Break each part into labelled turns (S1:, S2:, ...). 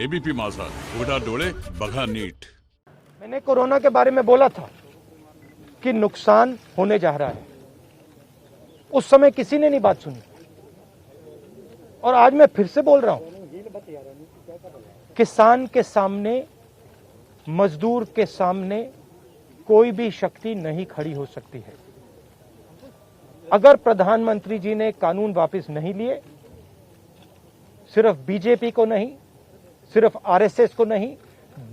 S1: ABP माझा, उघडा डोळे बघा नीट।
S2: मैंने कोरोना के बारे में बोला था कि नुकसान होने जा रहा है। उस समय किसी ने नहीं बात सुनी और आज मैं फिर से बोल रहा हूं, किसान के सामने, मजदूर के सामने कोई भी शक्ति नहीं खड़ी हो सकती है। अगर प्रधानमंत्री जी ने कानून वापस नहीं लिए, सिर्फ बीजेपी को नहीं, सिर्फ आरएसएस को नहीं,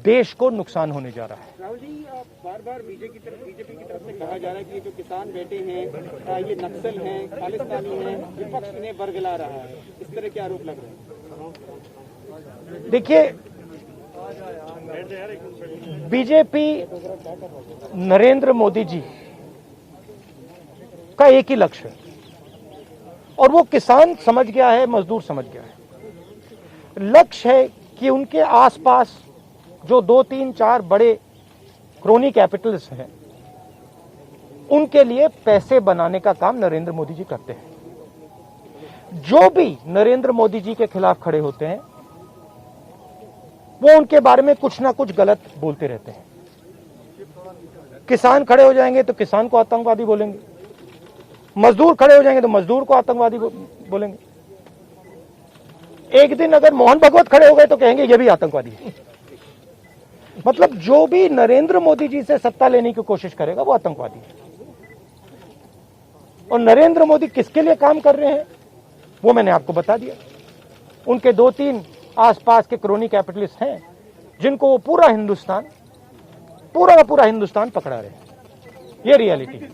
S2: देश को नुकसान होने जा रहा है।
S3: राहुल जी, बार बार बीजेपी की तरफ से कहा जा रहा है कि ये जो किसान बैठे हैं ये नक्सल हैं, खालिस्तानी हैं, विपक्ष इन्हें बरगला रहा है, इस तरह के आरोप लग रहे हैं।
S2: देखिए, बीजेपी नरेंद्र मोदी जी का एक ही लक्ष्य है और वो किसान समझ गया है, मजदूर समझ गया है। लक्ष्य है कि उनके आसपास जो 2, 3, 4 बड़े क्रोनी कैपिटल्स हैं, उनके लिए पैसे बनाने का काम नरेंद्र मोदी जी करते हैं। जो भी नरेंद्र मोदी जी के खिलाफ खड़े होते हैं, वो उनके बारे में कुछ ना कुछ गलत बोलते रहते हैं। किसान खड़े हो जाएंगे तो किसान को आतंकवादी बोलेंगे, मजदूर खड़े हो जाएंगे तो मजदूर को आतंकवादी बोलेंगे। एक दिन अगर मोहन भगवत खड़े हो गए तो कहेंगे ये भी आतंकवादी है। मतलब जो भी नरेंद्र मोदी जी से सत्ता लेने की कोशिश करेगा वो आतंकवादी है। और नरेंद्र मोदी किसके लिए काम कर रहे हैं वो मैंने आपको बता दिया। उनके 2-3 आसपास के क्रोनी कैपिटलिस्ट हैं जिनको वो पूरा का पूरा हिंदुस्तान पकड़ा रहे हैं। ये रियलिटी है।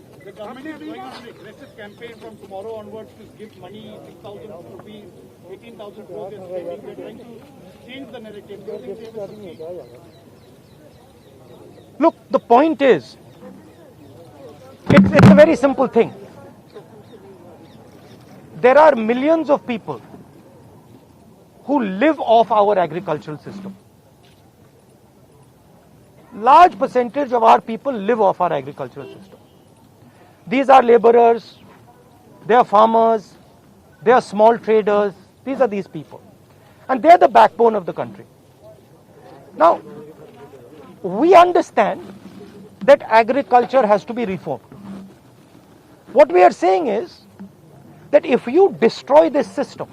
S2: Look, the point is, it's a very simple thing. There are millions of people who live off our agricultural system. Large percentage of our people live off our agricultural system. These are laborers, they are farmers, they are small traders. These are these people. And they are the backbone of the country. Now, we understand that agriculture has to be reformed. What we are saying is that if you destroy this system,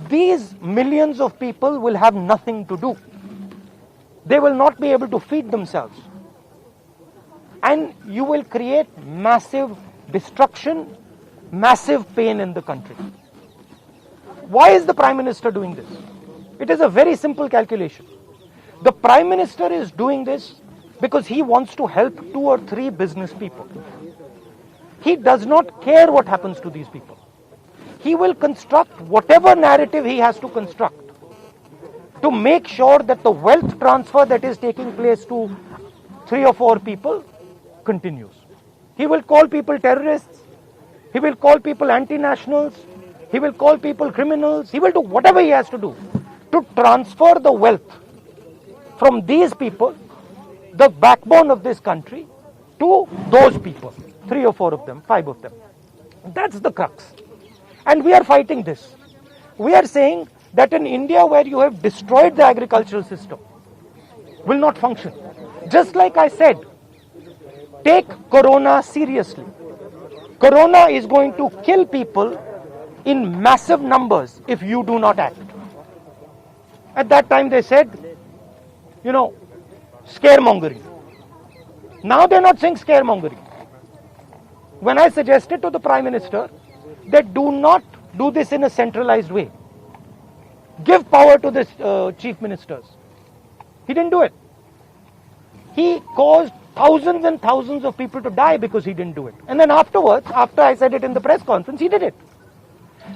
S2: these millions of people will have nothing to do. They will not be able to feed themselves. And you will create massive destruction, massive pain in the country. Why is the Prime Minister doing this? It is a very simple calculation. The Prime Minister is doing this because he wants to help 2 or 3 business people. He does not care what happens to these people. He will construct whatever narrative he has to construct to make sure that the wealth transfer that is taking place to 3 or 4 people continues. He will call people terrorists. He will call people anti-nationals. He will call people criminals. He will do whatever he has to do to transfer the wealth from these people, the backbone of this country, to those people, 3 or 4 of them, 5 of them. That's the crux. And we are fighting this. We are saying that in India, where you have destroyed the agricultural system, will not function. Just like I said, take corona seriously. Corona is going to kill people in massive numbers if you do not act. At that time they said, scaremongering. Now they're not saying scaremongering. When I suggested to the Prime Minister that do not do this in a centralized way, give power to the chief ministers, he didn't do it. He caused thousands and thousands of people to die because he didn't do it. And then afterwards, after I said it in the press conference, he did it.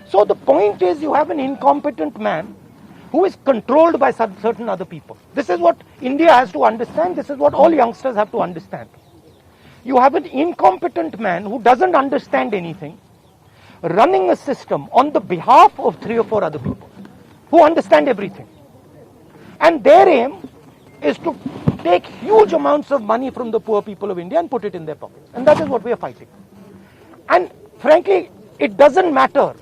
S2: So the point is, you have an incompetent man who is controlled by certain other people. This is what India has to understand. This is what all youngsters have to understand. You have an incompetent man who doesn't understand anything, running a system on the behalf of 3 or 4 other people who understand everything. And their aim is to take huge amounts of money from the poor people of India and put it in their pockets. And that is what we are fighting. And frankly, it doesn't matter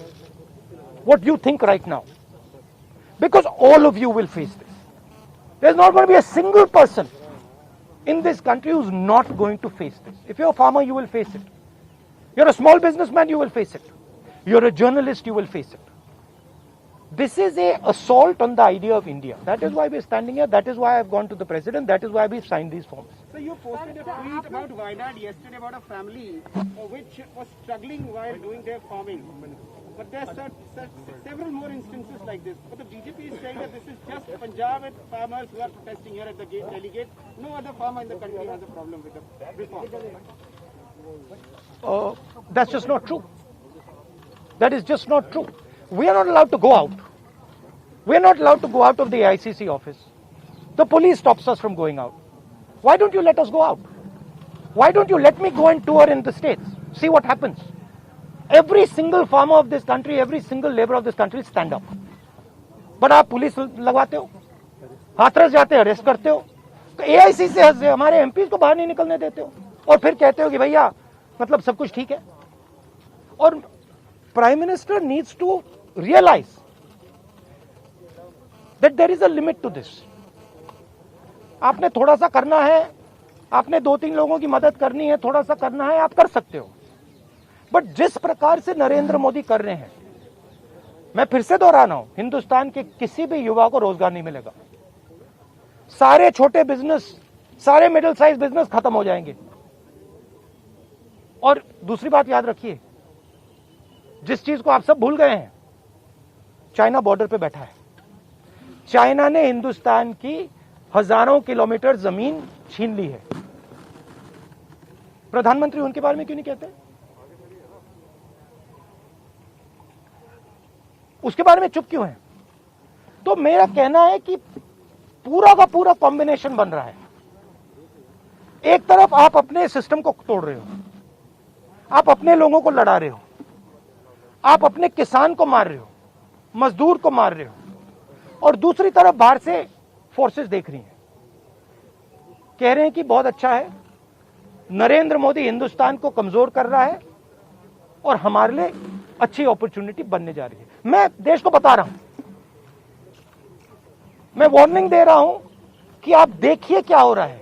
S2: what you think right now. Because all of you will face this. There's not going to be a single person in this country who's not going to face this. If you're a farmer, you will face it. You're a small businessman, you will face it. You're a journalist, you will face it. This is an assault on the idea of India. That is why we're standing here. That is why I've gone to the president. That is why we've signed these forms.
S3: So you posted a tweet about Wayanad yesterday about a family which was struggling while doing their farming. But there are several more instances like this. But the BJP is saying that this is just Punjab and farmers who are protesting here at the Delhi gate. No other farmer in the country has a problem with the reform.
S2: That's just not true. That is just not true. We are not allowed to go out. We are not allowed to go out of the ICC office. The police stops us from going out. Why don't you let us go out? Why don't you let me go and tour in the states? See what happens. Every single farmer of this country, every single labor of this country stand up. But आप police लगवाते हो, हाथरस जाते हो, arrest करते हो, तो AIC से हमारे MPs को बाहर नहीं निकलने देते हो, और फिर कहते हो कि भैया मतलब सब कुछ ठीक है. और Prime Minister needs to realize that there is a limit to this. आपने थोड़ा सा करना है, आपने 2-3 लोगों की मदद करनी है, थोड़ा सा करना है, आप कर सकते हो. बट जिस प्रकार से नरेंद्र मोदी कर रहे हैं, मैं फिर से दोहरा रहा हूं, हिंदुस्तान के किसी भी युवा को रोजगार नहीं मिलेगा. सारे छोटे बिजनेस, सारे मिडिल साइज बिजनेस खत्म हो जाएंगे. और दूसरी बात याद रखिए, जिस चीज को आप सब भूल गए हैं, चाइना बॉर्डर पे बैठा है. चाइना ने हिंदुस्तान की हजारों किलोमीटर जमीन छीन ली है. प्रधानमंत्री उनके बारे में क्यों नहीं कहते? उसके बारे में चुप क्यों है? तो मेरा कहना है कि पूरा का पूरा कॉम्बिनेशन बन रहा है. एक तरफ आप अपने सिस्टम को तोड़ रहे हो, आप अपने लोगों को लड़ा रहे हो, आप अपने किसान को मार रहे हो, मजदूर को मार रहे हो, और दूसरी तरफ बाहर से फोर्सेस देख रही हैं, कह रहे हैं कि बहुत अच्छा है, नरेंद्र मोदी हिंदुस्तान को कमजोर कर रहा है और हमारे लिए अच्छी अपॉर्चुनिटी बनने जा रही है. मैं देश को बता रहा हूं, मैं वार्निंग दे रहा हूं कि आप देखिए क्या हो रहा है.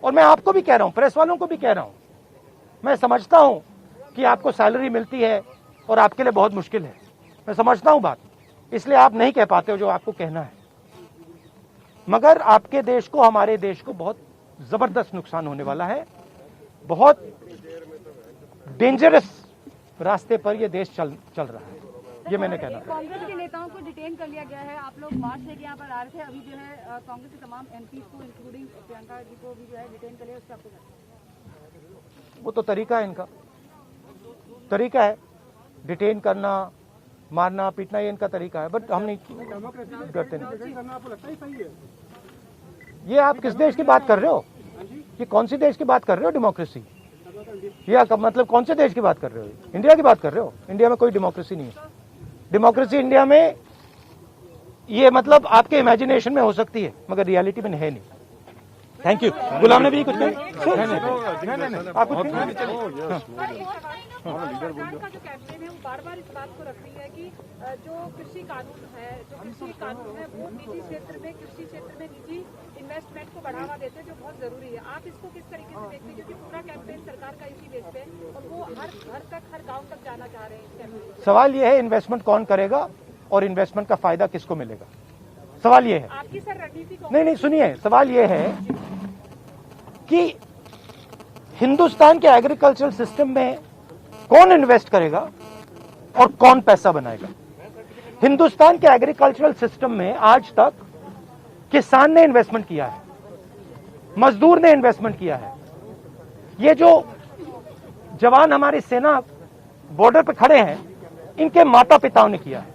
S2: और मैं आपको भी कह रहा हूं, प्रेस वालों को भी कह रहा हूं, मैं समझता हूं कि आपको सैलरी मिलती है और आपके लिए बहुत मुश्किल है. मैं समझता हूं बात, इसलिए आप नहीं कह पाते हो जो आपको कहना है. मगर आपके देश को, हमारे देश को बहुत जबरदस्त नुकसान होने वाला है. बहुत डेंजरस रास्ते पर यह देश चल रहा है. ये मैंने कहना है.
S4: कांग्रेस के नेताओं को डिटेन कर लिया गया है. आप लोग मार्च लेके यहाँ पर आ रहे थे, अभी जो है कांग्रेस के तमाम MPs को इंक्लूडिंग प्रियंका जी को भी जो है डिटेन कर लिया. उसका आपको
S2: वो तो तरीका है, इनका तरीका है डिटेन करना, मारना पीटना, ये इनका तरीका है. बट हम नहीं करते. नहीं. ये आप किस देश की बात कर रहे हो? ये कौन सी देश की बात कर रहे हो? डेमोक्रेसी? ये मतलब कौन से देश की बात कर रहे हो? इंडिया की बात कर रहे हो? इंडिया में कोई डेमोक्रेसी नहीं है. डेमोक्रेसी इंडिया में ये मतलब आपके इमेजिनेशन में हो सकती है, मगर रियलिटी में है नहीं. Thank you. गुलाम नबी कुछ नहीं. आप कुछ
S4: सरकार का जो कैंपेन है वो बार-बार इस बात को रख रही है कि जो कृषि कानून है, वो निजी क्षेत्र में, कृषि क्षेत्र में निजी इन्वेस्टमेंट को बढ़ावा देते हैं, जो बहुत जरूरी है. आप इसको किस तरीके से देखते हैं? क्योंकि पूरा कैंपेन सरकार का इसी बेस पे और वो हर घर तक, हर गाँव तक जाना चाह रहे हैं इस कैंपेन.
S2: सवाल ये है, इन्वेस्टमेंट कौन करेगा और इन्वेस्टमेंट का फायदा किसको मिलेगा? सवाल ये है.
S4: आपकी सर रणनीति
S2: नहीं, सुनिए, सवाल ये है कि हिंदुस्तान के एग्रीकल्चरल सिस्टम में कौन इन्वेस्ट करेगा और कौन पैसा बनाएगा? हिंदुस्तान के एग्रीकल्चरल सिस्टम में आज तक किसान ने इन्वेस्टमेंट किया है, मजदूर ने इन्वेस्टमेंट किया है. ये जो जवान हमारी सेना बॉर्डर पे खड़े हैं, इनके माता पिताओं ने किया है.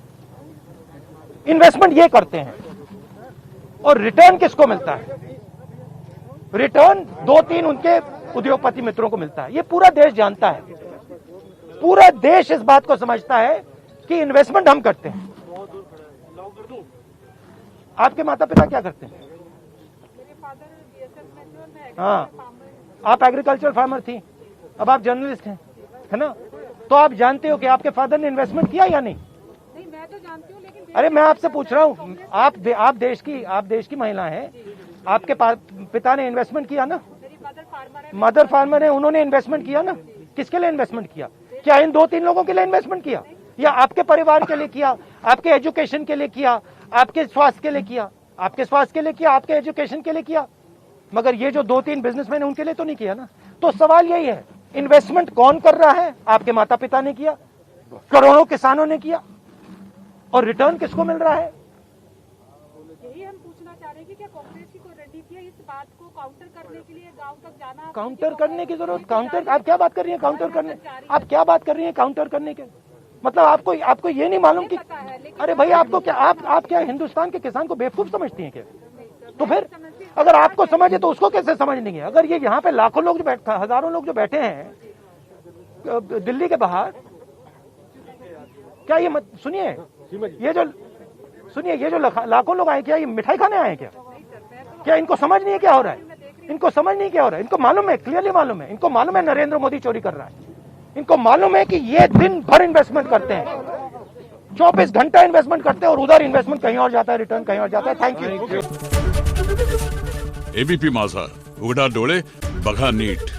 S2: इन्वेस्टमेंट ये करते हैं और रिटर्न किसको मिलता है? रिटर्न 2-3 उनके उद्योगपति मित्रों को मिलता है. ये पूरा देश जानता है, पूरा देश इस बात को समझता है कि इन्वेस्टमेंट हम करते हैं. आपके माता पिता क्या करते हैं?
S4: मेरे फादर BSF में थे और मैं
S2: हाँ, आप एग्रीकल्चर फार्मर थी, अब आप जर्नलिस्ट हैं, है ना? तो आप जानते हो कि आपके फादर ने इन्वेस्टमेंट किया या नहीं?
S4: नहीं, मैं मैं तो जानती हूँ, लेकिन
S2: अरे मैं आपसे पूछ रहा हूँ, आप देश की महिला हैं, आपके पिता ने इन्वेस्टमेंट किया ना,
S4: मेरी मदर फार्मर है।
S2: मदर फार्मर है, उन्होंने इन्वेस्टमेंट किया ना, किसके लिए इन्वेस्टमेंट किया? क्या इन 2-3 लोगों के लिए इन्वेस्टमेंट किया, या आपके परिवार के लिए किया, आपके एजुकेशन के लिए किया, आपके स्वास्थ्य के लिए किया, आपके स्वास्थ्य के लिए किया, आपके एजुकेशन के लिए किया? मगर ये जो 2-3 बिजनेसमैन है उनके लिए तो नहीं किया ना। तो सवाल यही है, इन्वेस्टमेंट कौन कर रहा है? आपके माता पिता ने किया, करोड़ों किसानों ने किया, और रिटर्न किसको मिल रहा है?
S4: यही हम पूछना चाह रहे हैं कि क्या कांग्रेस की कोई रणनीति है इस बात को काउंटर करने के लिए, गांव तक जाना?
S2: काउंटर करने की जरूरत, काउंटर आप क्या बात कर रही हैं? काउंटर करने, आप क्या बात कर रही हैं काउंटर करने के? मतलब आपको ये नहीं मालूम कि, अरे भाई आपको क्या, आप क्या हिंदुस्तान के किसान को बेवकूफ समझती हैं क्या? तो फिर अगर आपको समझे तो उसको कैसे समझ नहीं है? अगर ये यहाँ पे लाखों लोग जो बैठे, हजारों लोग जो बैठे हैं दिल्ली के बाहर, क्या ये सुनिए, ये जो लाखों लोग आए, क्या ये मिठाई खाने आए क्या? क्या इनको समझ नहीं है क्या हो रहा है? इनको समझ नहीं क्या हो रहा है? इनको मालूम है, क्लियरली मालूम है, इनको मालूम है नरेंद्र मोदी चोरी कर रहा है, इनको मालूम है कि ये दिन भर इन्वेस्टमेंट करते हैं, 24 घंटा इन्वेस्टमेंट करते हैं, और उधर इन्वेस्टमेंट कहीं और जाता है, रिटर्न कहीं और जाता है। Thank you.
S1: एबीपी माझा, उघडा डोळे बघा नीट।